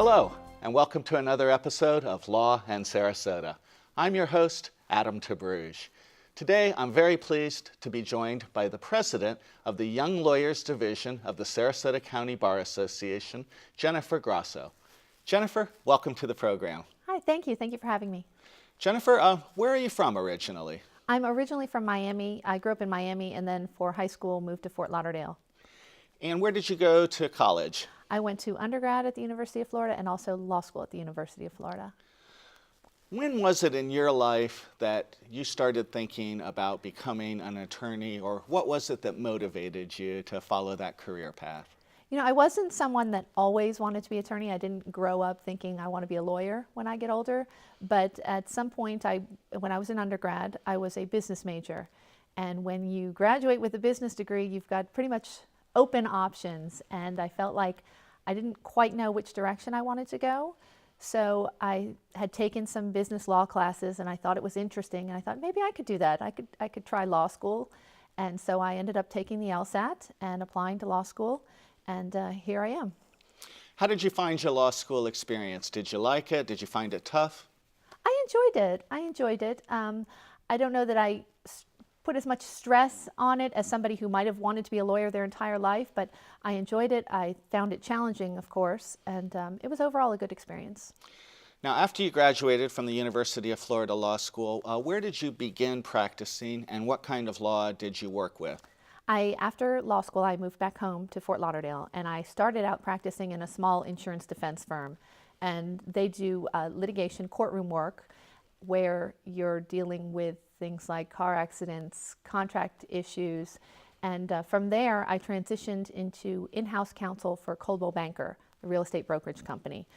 Hello, and welcome to another episode of Law and Sarasota. I'm your host, Adam Tabrouge. Today, I'm very pleased to be joined by the president of the Young Lawyers Division of the Sarasota County Bar Association, Jennifer Grasso. Jennifer, welcome to the program. Hi, thank you. Thank you for having me. Jennifer, where are you from originally? I'm originally from Miami. I grew up in Miami and then for high school moved to Fort Lauderdale. And where did you go to college? I went to undergrad at the University of Florida and also law school at the University of Florida. When was it in your life that you started thinking about becoming an attorney, or what was it that motivated you to follow that career path? You know, I wasn't someone that always wanted to be an attorney. I didn't grow up thinking I want to be a lawyer when I get older. But at some point, when I was in undergrad, I was a business major. And when you graduate with a business degree, you've got pretty much open options. And I felt like I didn't quite know which direction I wanted to go. So I had taken some business law classes and I thought it was interesting. And I thought maybe I could do that. I could try law school. And so I ended up taking the LSAT and applying to law school. And here I am. How did you find your law school experience? Did you like it? Did you find it tough? I enjoyed it. I don't know that I put as much stress on it as somebody who might have wanted to be a lawyer their entire life, but I enjoyed it. I found it challenging, of course, and it was overall a good experience. Now, after you graduated from the University of Florida Law School, where did you begin practicing and what kind of law did you work with? After law school, I moved back home to Fort Lauderdale, and I started out practicing in a small insurance defense firm. And they do litigation courtroom work where you're dealing with things like car accidents, contract issues. And from there, I transitioned into in-house counsel for Coldwell Banker, the real estate brokerage company,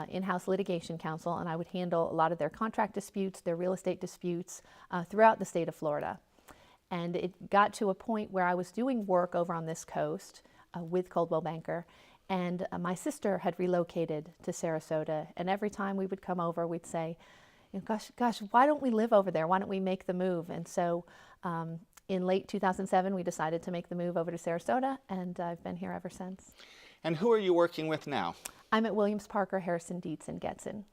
in-house litigation counsel, and I would handle a lot of their contract disputes, their real estate disputes throughout the state of Florida. And it got to a point where I was doing work over on this coast with Coldwell Banker, and my sister had relocated to Sarasota, and every time we would come over, we'd say, gosh, why don't we live over there? Why don't we make the move? And so in late 2007, we decided to make the move over to Sarasota, and I've been here ever since. And who are you working with now? I'm at Williams Parker, Harrison, Dietz, and Getson.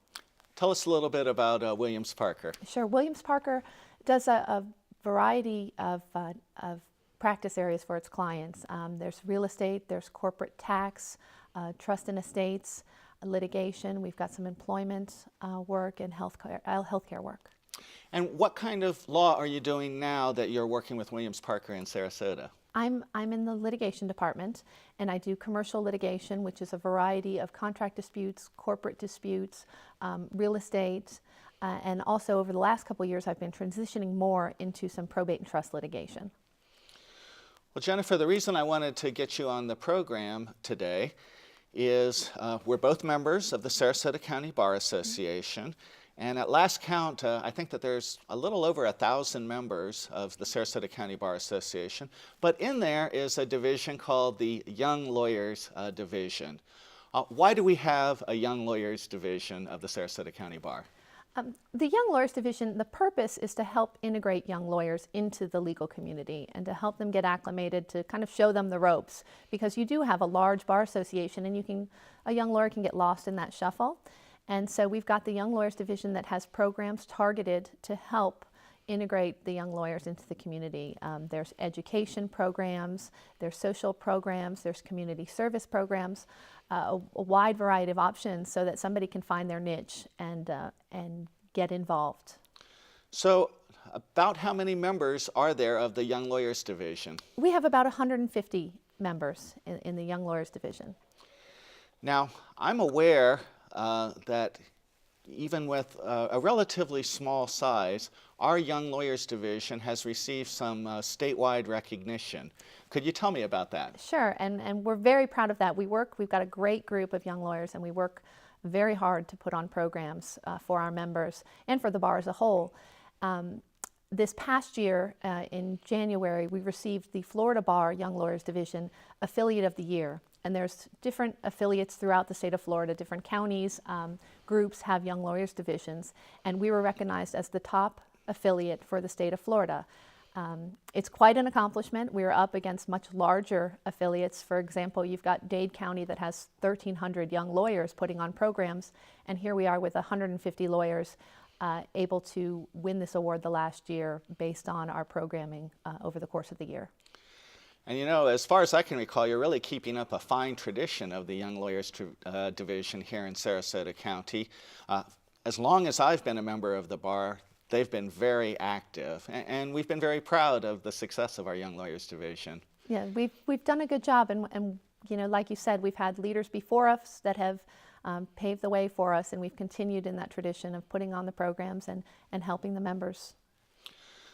Tell us a little bit about Williams Parker. Sure. Williams Parker does a variety of practice areas for its clients. There's real estate, there's corporate tax, trust and estates, litigation. We've got some employment work and healthcare work. And what kind of law are you doing now that you're working with Williams Parker in Sarasota? I'm in the litigation department, and I do commercial litigation, which is a variety of contract disputes, corporate disputes, real estate, and also over the last couple of years, I've been transitioning more into some probate and trust litigation. Well, Jennifer, the reason I wanted to get you on the program today is we're both members of the Sarasota County Bar Association. And at last count, I think that there's a little over 1,000 members of the Sarasota County Bar Association. But in there is a division called the Young Lawyers Division. Why do we have a Young Lawyers Division of the Sarasota County Bar? The Young Lawyers Division, the purpose is to help integrate young lawyers into the legal community and to help them get acclimated, to kind of show them the ropes, because you do have a large bar association and a young lawyer can get lost in that shuffle. And so we've got the Young Lawyers Division that has programs targeted to help integrate the young lawyers into the community. There's education programs, there's social programs, there's community service programs, a wide variety of options so that somebody can find their niche and get involved. So about how many members are there of the Young Lawyers Division? We have about 150 members in the Young Lawyers Division. Now, I'm aware that even with a relatively small size, our Young Lawyers Division has received some statewide recognition. Could you tell me about that? Sure, and we're very proud of that. We've got a great group of young lawyers, and we work very hard to put on programs for our members and for the bar as a whole. This past year, in January, we received the Florida Bar Young Lawyers Division Affiliate of the Year. And there's different affiliates throughout the state of Florida, different counties, groups have Young Lawyers Divisions, and we were recognized as the top affiliate for the state of Florida. It's quite an accomplishment. We're up against much larger affiliates. For example, you've got Dade County that has 1,300 young lawyers putting on programs, and here we are with 150 lawyers able to win this award the last year based on our programming over the course of the year. And you know, as far as I can recall, you're really keeping up a fine tradition of the Young Lawyers Division here in Sarasota County. As long as I've been a member of the bar, they've been very active, and we've been very proud of the success of our Young Lawyers Division. Yeah, we've done a good job, and you know, like you said, we've had leaders before us that have paved the way for us, and we've continued in that tradition of putting on the programs and helping the members.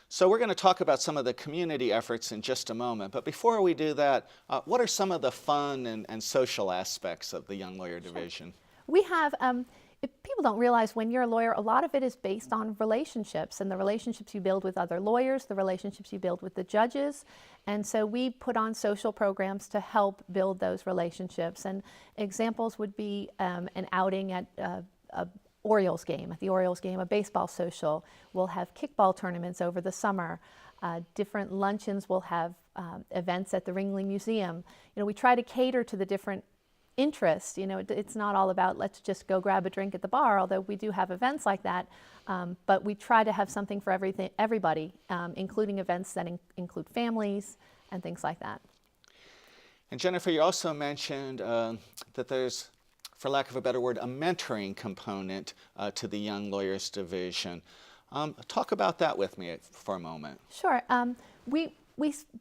So we're going to talk about some of the community efforts in just a moment, but before we do that, what are some of the fun and social aspects of the Young Lawyer Division? We have, if people don't realize, when you're a lawyer, a lot of it is based on relationships, and the relationships you build with other lawyers, the relationships you build with the judges. And so we put on social programs to help build those relationships. And examples would be an outing at a Orioles game, a baseball social. We'll have kickball tournaments over the summer. Different luncheons will have events at the Ringley Museum. You know, we try to cater to the different interests. You know, it's not all about let's just go grab a drink at the bar, although we do have events like that. But we try to have something for everybody, including events that include families and things like that. And Jennifer, you also mentioned that there's, for lack of a better word, a mentoring component to the Young Lawyers Division. Talk about that with me for a moment. Sure. We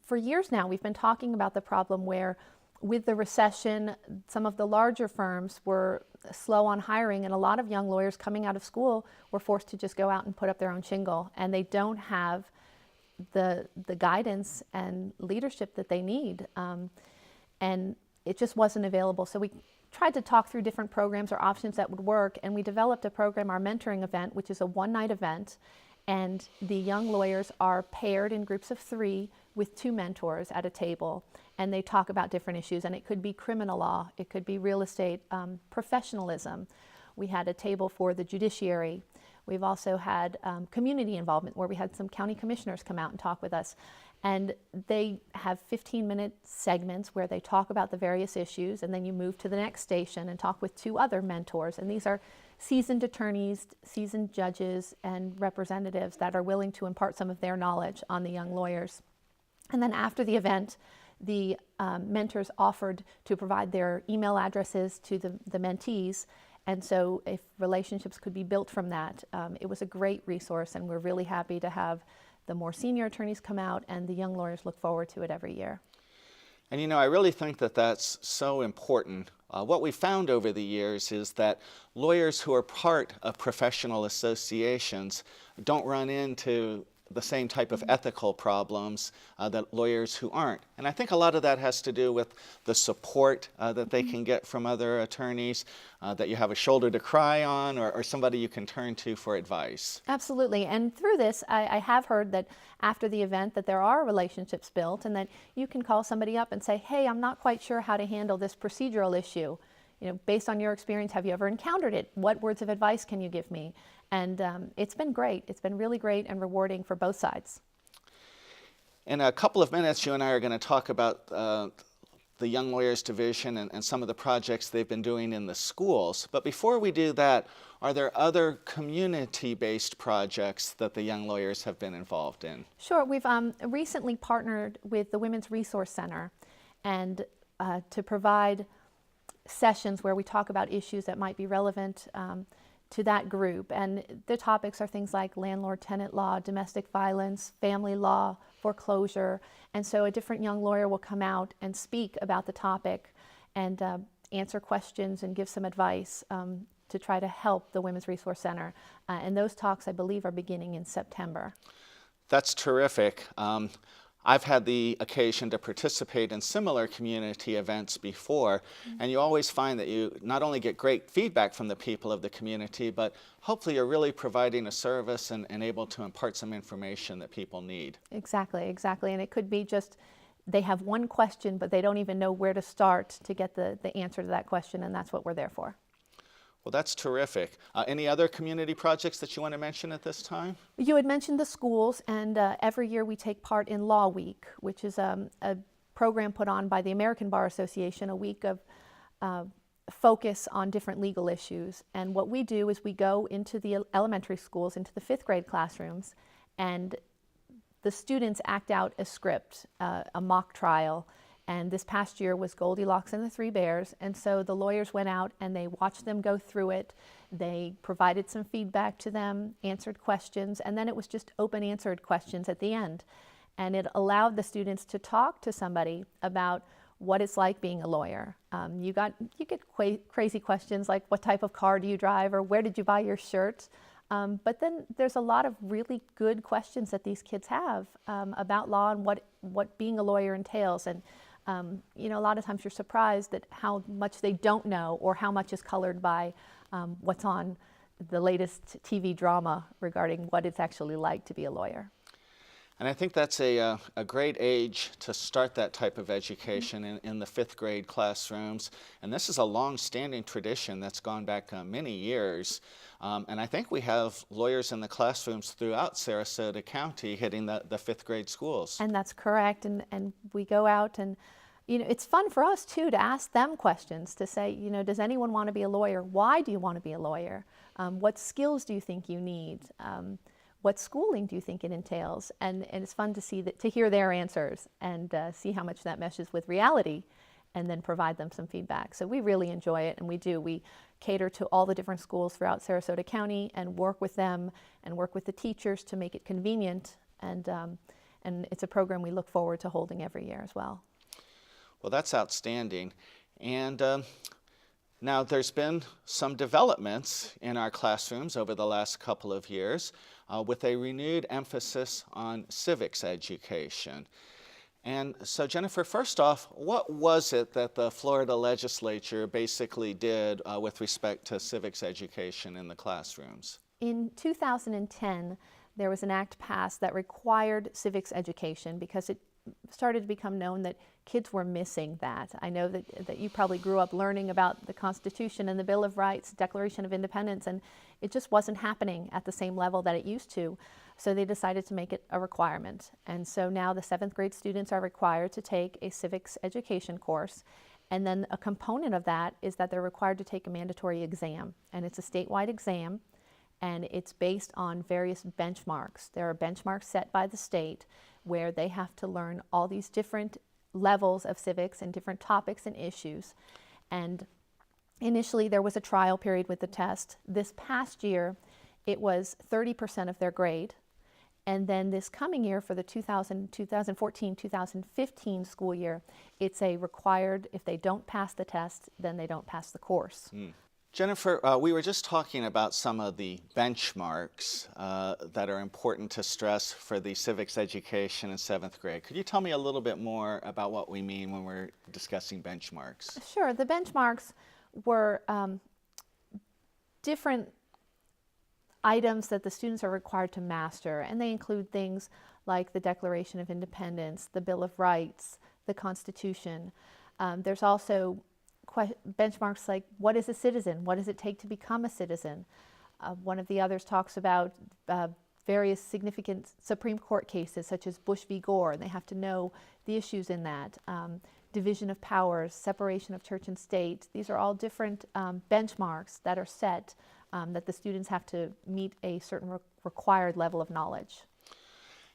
for years now, we've been talking about the problem where with the recession, some of the larger firms were slow on hiring, and a lot of young lawyers coming out of school were forced to just go out and put up their own shingle, and they don't have the guidance and leadership that they need, and it just wasn't available. So we tried to talk through different programs or options that would work, and we developed a program, our mentoring event, which is a one-night event, and the young lawyers are paired in groups of 3 with 2 mentors at a table, and they talk about different issues, and it could be criminal law, it could be real estate, professionalism. We had a table for the judiciary. We've also had community involvement, where we had some county commissioners come out and talk with us. And they have 15-minute segments where they talk about the various issues, and then you move to the next station and talk with 2 other mentors. And these are seasoned attorneys, seasoned judges, and representatives that are willing to impart some of their knowledge on the young lawyers. And then after the event, the mentors offered to provide their email addresses to the mentees. And so if relationships could be built from that, it was a great resource, and we're really happy to have the more senior attorneys come out, and the young lawyers look forward to it every year. And you know, I really think that that's so important. What we found over the years is that lawyers who are part of professional associations don't run into the same type of ethical problems that lawyers who aren't. And I think a lot of that has to do with the support that they can get from other attorneys, that you have a shoulder to cry on, or somebody you can turn to for advice. Absolutely. And through this, I have heard that after the event that there are relationships built, and that you can call somebody up and say, hey, I'm not quite sure how to handle this procedural issue. You know, based on your experience, have you ever encountered it? What words of advice can you give me? And it's been great. It's been really great and rewarding for both sides. In a couple of minutes, you and I are going to talk about the Young Lawyers Division and some of the projects they've been doing in the schools. But before we do that, are there other community-based projects that the Young Lawyers have been involved in? Sure. We've recently partnered with the Women's Resource Center and to provide sessions where we talk about issues that might be relevant to that group. And the topics are things like landlord-tenant law, domestic violence, family law, foreclosure. And so a different young lawyer will come out and speak about the topic and answer questions and give some advice to try to help the Women's Resource Center. And those talks, I believe, are beginning in September. That's terrific. I've had the occasion to participate in similar community events before, and you always find that you not only get great feedback from the people of the community, but hopefully you're really providing a service and able to impart some information that people need. Exactly, exactly. And it could be just they have one question, but they don't even know where to start to get the answer to that question, and that's what we're there for. Well, that's terrific. Any other community projects that you want to mention at this time? You had mentioned the schools, and every year we take part in Law Week, which is a program put on by the American Bar Association, a week of focus on different legal issues. And what we do is we go into the elementary schools, into the 5th grade classrooms, and the students act out a script, a mock trial. And this past year was Goldilocks and the Three Bears. And so the lawyers went out and they watched them go through it. They provided some feedback to them, answered questions, and then it was just open answered questions at the end. And it allowed the students to talk to somebody about what it's like being a lawyer. You get crazy questions like, what type of car do you drive, or where did you buy your shirt? But then there's a lot of really good questions that these kids have about law and what being a lawyer entails. And you know, a lot of times you're surprised at how much they don't know, or how much is colored by what's on the latest TV drama regarding what it's actually like to be a lawyer. And I think that's a great age to start that type of education in the 5th grade classrooms. And this is a long-standing tradition that's gone back many years. And I think we have lawyers in the classrooms throughout Sarasota County hitting the 5th grade schools. And that's correct. And we go out and, you know, it's fun for us too to ask them questions, to say, you know, does anyone want to be a lawyer? Why do you want to be a lawyer? What skills do you think you need? What schooling do you think it entails? And it's fun to see to hear their answers and see how much that meshes with reality, and then provide them some feedback. So we really enjoy it, and we cater to all the different schools throughout Sarasota County and work with them and work with the teachers to make it convenient. And it's a program we look forward to holding every year as well. Well, that's outstanding. And now there's been some developments in our classrooms over the last couple of years with a renewed emphasis on civics education. And so, Jennifer, first off, what was it that the Florida legislature basically did with respect to civics education in the classrooms? In 2010, there was an act passed that required civics education because it started to become known that kids were missing that. I know that you probably grew up learning about the Constitution and the Bill of Rights, Declaration of Independence, and it just wasn't happening at the same level that it used to. So they decided to make it a requirement. And so now the 7th grade students are required to take a civics education course. And then a component of that is that they're required to take a mandatory exam. And it's a statewide exam, and it's based on various benchmarks. There are benchmarks set by the state where they have to learn all these different levels of civics and different topics and issues. And initially there was a trial period with the test. This past year it was 30% of their grade. And then this coming year, for the 2014-2015 school year, it's a required, if they don't pass the test, then they don't pass the course. Jennifer, we were just talking about some of the benchmarks that are important to stress for the civics education in 7th grade. Could you tell me a little bit more about what we mean when we're discussing benchmarks? Sure. The benchmarks were different items that the students are required to master, and they include things like the Declaration of Independence, the Bill of Rights, the Constitution. There's also benchmarks like, what is a citizen? What does it take to become a citizen? One of the others talks about various significant Supreme Court cases, such as Bush v. Gore, and they have to know the issues in that. Division of powers, separation of church and state. These are all different benchmarks that are set that the students have to meet a certain required level of knowledge.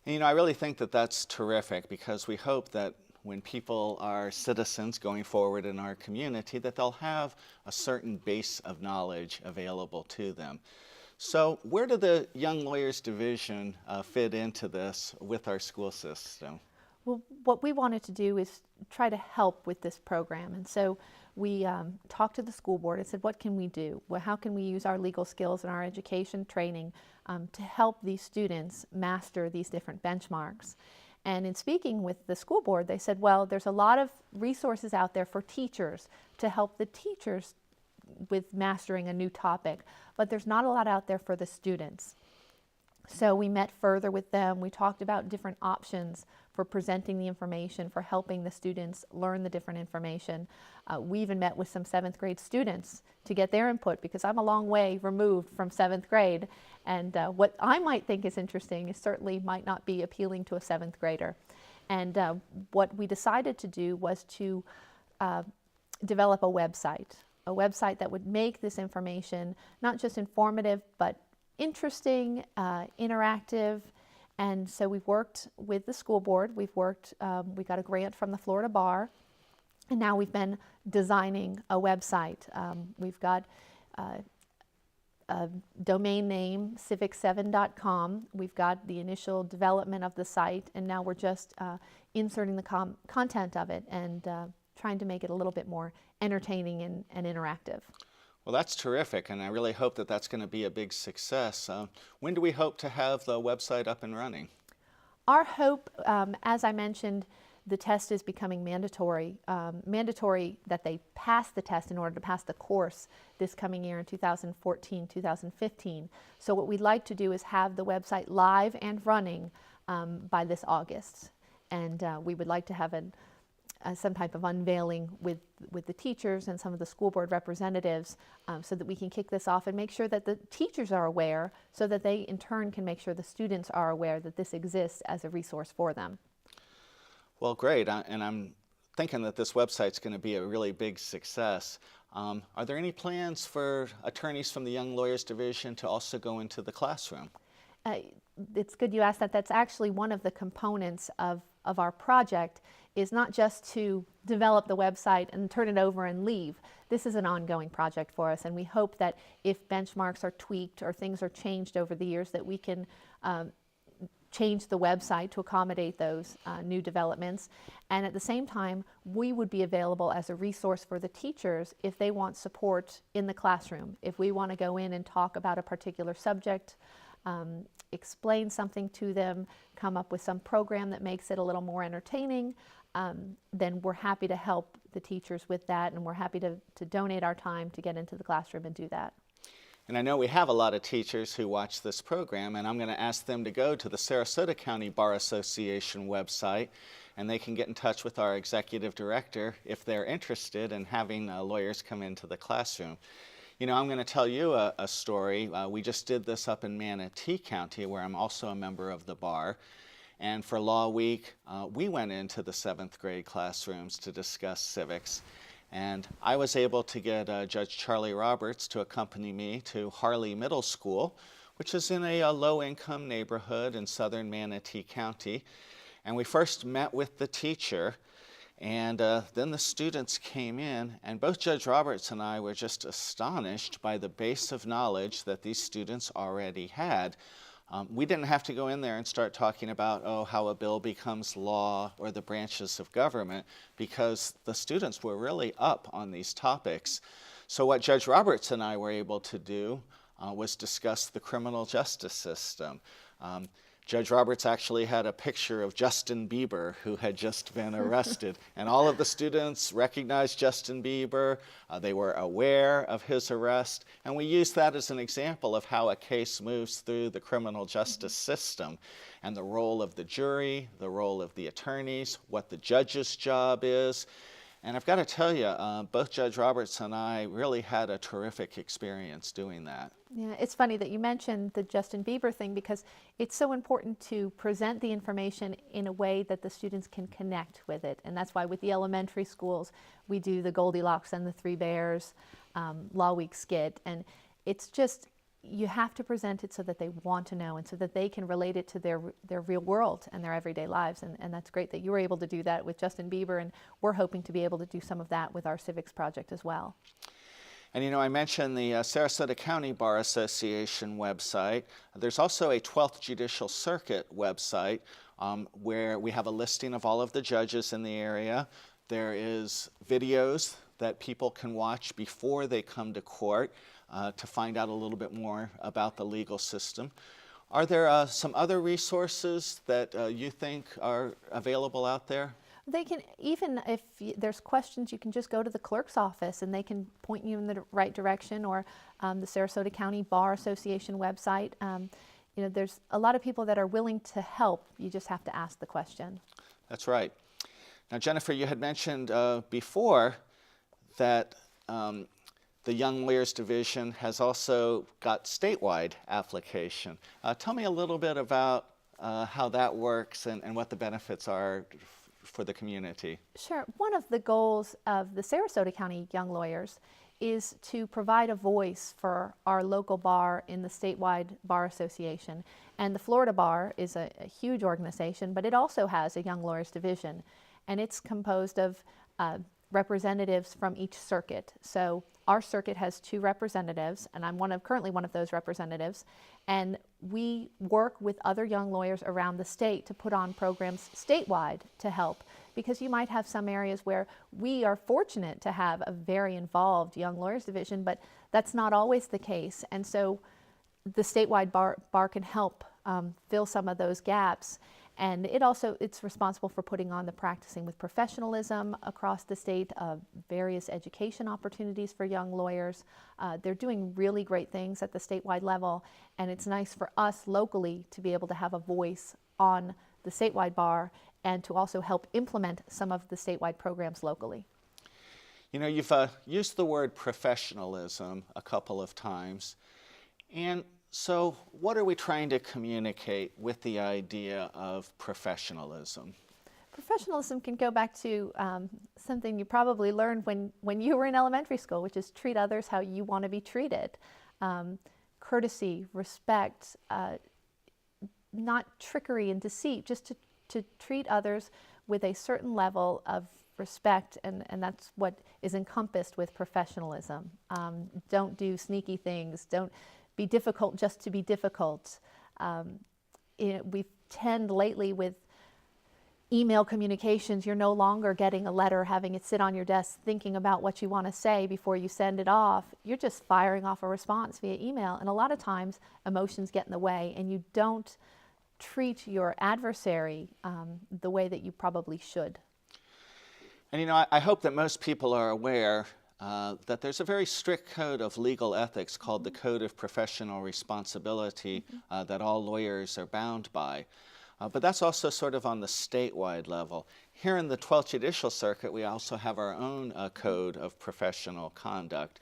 And, you know, I really think that that's terrific, because we hope that when people are citizens going forward in our community, that they'll have a certain base of knowledge available to them. So where do the Young Lawyers Division fit into this with our school system? Well, what we wanted to do is try to help with this program. And so we talked to the school board and said, what can we do? Well, how can we use our legal skills and our education training to help these students master these different benchmarks? And in speaking with the school board, they said, well, there's a lot of resources out there for teachers to help the teachers with mastering a new topic, but there's not a lot out there for the students. So we met further with them. We talked about different options for presenting the information, for helping the students learn the different information. We even met with some 7th grade students to get their input, because I'm a long way removed from 7th grade. And what I might think is interesting is certainly might not be appealing to a 7th grader. And what we decided to do was to develop a website that would make this information not just informative, but interesting, interactive. And so we've worked with the school board. We got a grant from the Florida Bar, and now we've been designing a website. We've got a domain name, civics7.com. We've got the initial development of the site, and now we're just inserting the content of it and trying to make it a little bit more entertaining and interactive. Well, that's terrific, and I really hope that that's going to be a big success. When do we hope to have the website up and running? Our hope, as I mentioned, the test is becoming mandatory. Mandatory that they pass the test in order to pass the course this coming year in 2014, 2015. So what we'd like to do is have the website live and running by this August. And we would like to have some type of unveiling with the teachers and some of the school board representatives so that we can kick this off and make sure that the teachers are aware, so that they in turn can make sure the students are aware that this exists as a resource for them. Well, great, and I'm thinking that this website's going to be a really big success. Are there any plans for attorneys from the Young Lawyers Division to also go into the classroom? It's good you asked that. That's actually one of the components of our project, is not just to develop the website and turn it over and leave. This is an ongoing project for us, and we hope that if benchmarks are tweaked or things are changed over the years, that we can change the website to accommodate those new developments. And at the same time, we would be available as a resource for the teachers if they want support in the classroom. If we want to go in and talk about a particular subject, explain something to them, come up with some program that makes it a little more entertaining, then we're happy to help the teachers with that, and we're happy to donate our time to get into the classroom and do that. And I know we have a lot of teachers who watch this program, and I'm going to ask them to go to the Sarasota County Bar Association website, and they can get in touch with our executive director if they're interested in having lawyers come into the classroom. You know, I'm going to tell you a story. We just did this up in Manatee County, where I'm also a member of the bar. And for Law Week, we went into the 7th grade classrooms to discuss civics. And I was able to get Judge Charlie Roberts to accompany me to Harley Middle School, which is in a low-income neighborhood in southern Manatee County. And we first met with the teacher, and then the students came in, and both Judge Roberts and I were just astonished by the base of knowledge that these students already had. We didn't have to go in there and start talking about, how a bill becomes law or the branches of government, because the students were really up on these topics. So what Judge Roberts and I were able to do was discuss the criminal justice system. Judge Roberts actually had a picture of Justin Bieber, who had just been arrested. And all of the students recognized Justin Bieber. They were aware of his arrest. And we used that as an example of how a case moves through the criminal justice system, and the role of the jury, the role of the attorneys, what the judge's job is. And I've got to tell you, both Judge Roberts and I really had a terrific experience doing that. Yeah, it's funny that you mentioned the Justin Bieber thing, because it's so important to present the information in a way that the students can connect with it. And that's why with the elementary schools, we do the Goldilocks and the Three Bears Law Week skit. And it's just, you have to present it so that they want to know, and so that they can relate it to their real world and their everyday lives. And that's great that you were able to do that with Justin Bieber, and we're hoping to be able to do some of that with our civics project as well. And you know, I mentioned the Sarasota County Bar Association website. There's also a 12th Judicial Circuit website where we have a listing of all of the judges in the area. There is videos that people can watch before they come to court to find out a little bit more about the legal system. Are there some other resources that you think are available out there? They can, even if there's questions, you can just go to the clerk's office and they can point you in the right direction, or the Sarasota County Bar Association website. there's a lot of people that are willing to help. You just have to ask the question. That's right. Now, Jennifer, you had mentioned before that the Young Lawyers Division has also got statewide application. Tell me a little bit about how that works and what the benefits are for the community. Sure. One of the goals of the Sarasota County Young Lawyers is to provide a voice for our local bar in the statewide bar association. And the Florida Bar is a huge organization, but it also has a Young Lawyers Division. And it's composed of representatives from each circuit. So our circuit has 2 representatives, and I'm currently one of those representatives. And we work with other young lawyers around the state to put on programs statewide to help, because you might have some areas where we are fortunate to have a very involved Young Lawyers Division, but that's not always the case. And so the statewide bar can help fill some of those gaps. And it's responsible for putting on the Practicing with Professionalism across the state, various education opportunities for young lawyers. They're doing really great things at the statewide level, and it's nice for us locally to be able to have a voice on the statewide bar and to also help implement some of the statewide programs locally. You've used the word professionalism a couple of times, and so what are we trying to communicate with the idea of professionalism? Professionalism can go back to something you probably learned when you were in elementary school, which is treat others how you want to be treated. Courtesy, respect, not trickery and deceit, just to treat others with a certain level of respect, and that's what is encompassed with professionalism. Don't do sneaky things. Don't be difficult just to be difficult. We tend lately with email communications, you're no longer getting a letter, having it sit on your desk, thinking about what you want to say before you send it off. You're just firing off a response via email, and a lot of times emotions get in the way, and you don't treat your adversary the way that you probably should. And I hope that most people are aware that there's a very strict code of legal ethics called the Code of Professional Responsibility that all lawyers are bound by. But that's also sort of on the statewide level. Here in the 12th Judicial Circuit, we also have our own Code of Professional Conduct.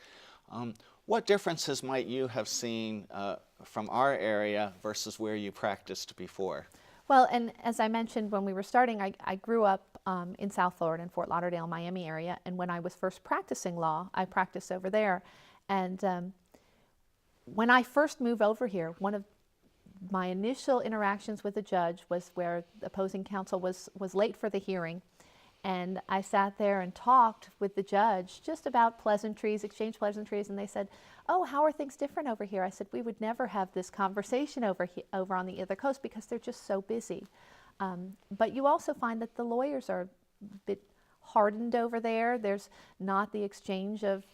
What differences might you have seen from our area versus where you practiced before? Well, and as I mentioned when we were starting, I grew up in South Florida, in Fort Lauderdale, Miami area, and when I was first practicing law, I practiced over there. And when I first moved over here, one of my initial interactions with a judge was where the opposing counsel was late for the hearing, and I sat there and talked with the judge just about pleasantries, exchanged pleasantries, and they said, "Oh, how are things different over here?" I said, "We would never have this conversation over on the other coast because they're just so busy." But you also find that the lawyers are a bit hardened over there. There's not the exchange of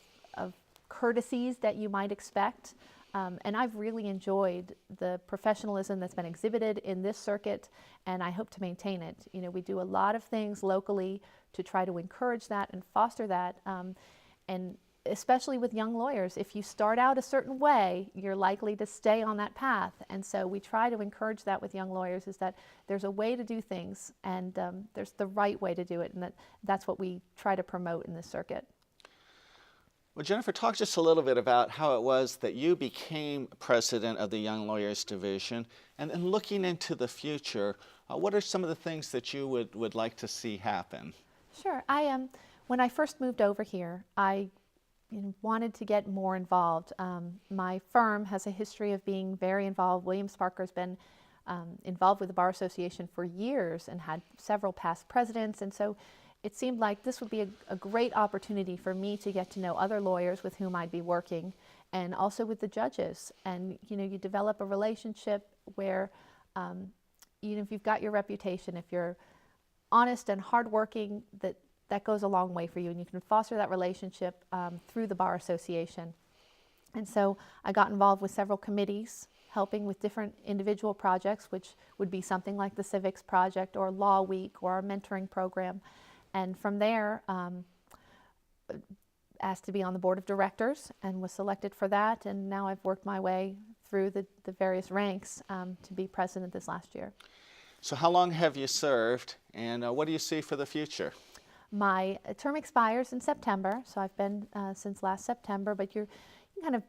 courtesies that you might expect. And I've really enjoyed the professionalism that's been exhibited in this circuit, and I hope to maintain it. We do a lot of things locally to try to encourage that and foster that, and especially with young lawyers, if you start out a certain way, you're likely to stay on that path. And so we try to encourage that with young lawyers, is that there's a way to do things, and there's the right way to do it, and that's what we try to promote in this circuit. Well, Jennifer, talk just a little bit about how it was that you became president of the Young Lawyers Division, and then looking into the future, what are some of the things that you would like to see happen? Sure. When I first moved over here, I wanted to get more involved. My firm has a history of being very involved. Williams Parker's been involved with the Bar Association for years and had several past presidents, and so it seemed like this would be a great opportunity for me to get to know other lawyers with whom I'd be working, and also with the judges. And you develop a relationship where if you've got your reputation, if you're honest and hardworking, that goes a long way for you, and you can foster that relationship through the Bar Association. And so I got involved with several committees, helping with different individual projects, which would be something like the Civics project or Law Week or our mentoring program. And from there, asked to be on the board of directors and was selected for that. And now I've worked my way through the various ranks to be president this last year. So how long have you served, and what do you see for the future? My term expires in September, so I've been since last September, but you're kind of,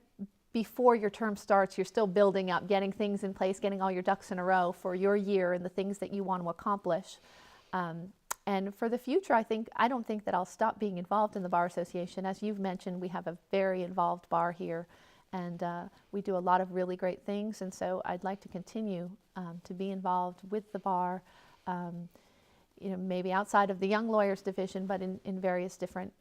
before your term starts, you're still building up, getting things in place, getting all your ducks in a row for your year and the things that you want to accomplish. And for the future, I don't think that I'll stop being involved in the Bar Association. As you've mentioned, we have a very involved bar here, and we do a lot of really great things, and so I'd like to continue to be involved with the bar, maybe outside of the Young Lawyers Division, but in various different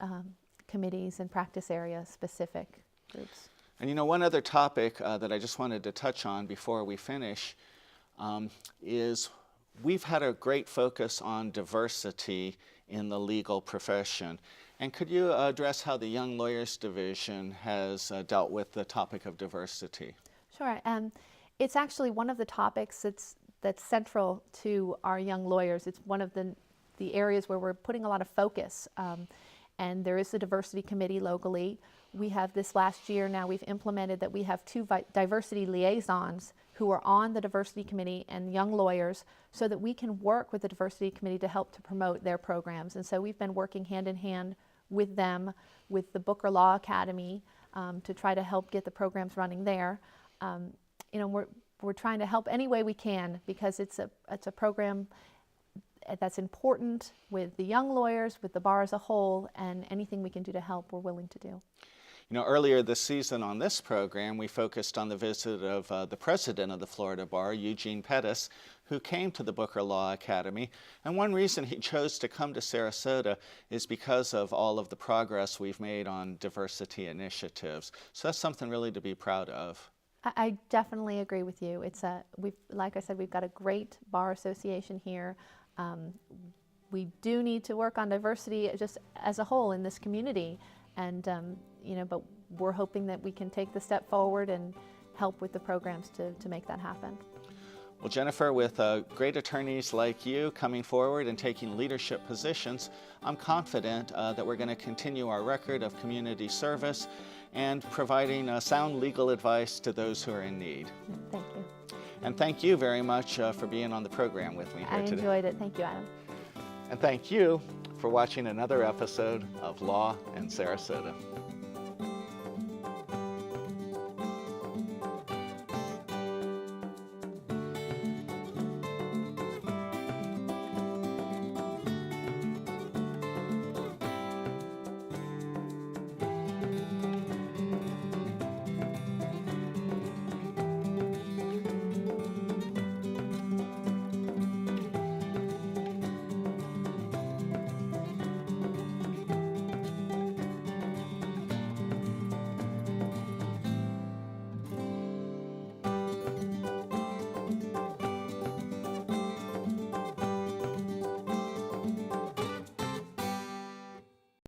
committees and practice area specific groups. And one other topic that I just wanted to touch on before we finish is we've had a great focus on diversity in the legal profession. And could you address how the Young Lawyers Division has dealt with the topic of diversity? Sure. It's actually one of the topics that's central to our young lawyers. It's one of the areas where we're putting a lot of focus. And there is a diversity committee locally. We have this last year now, we've implemented that we have 2 diversity liaisons who are on the diversity committee and young lawyers, so that we can work with the diversity committee to help to promote their programs. And so we've been working hand in hand with them, with the Booker Law Academy, to try to help get the programs running there. We're trying to help any way we can, because it's a program that's important with the young lawyers, with the bar as a whole, and anything we can do to help, we're willing to do. Earlier this season on this program, we focused on the visit of the president of the Florida Bar, Eugene Pettis, who came to the Booker Law Academy. And one reason he chose to come to Sarasota is because of all of the progress we've made on diversity initiatives. So that's something really to be proud of. I definitely agree with you. Like I said, we've got a great bar association here. We do need to work on diversity just as a whole in this community. And but we're hoping that we can take the step forward and help with the programs to make that happen. Well, Jennifer, with great attorneys like you coming forward and taking leadership positions, I'm confident that we're going to continue our record of community service and providing sound legal advice to those who are in need. Thank you. And thank you very much for being on the program with me here today. I enjoyed it. Thank you, Adam. And thank you for watching another episode of Law in Sarasota.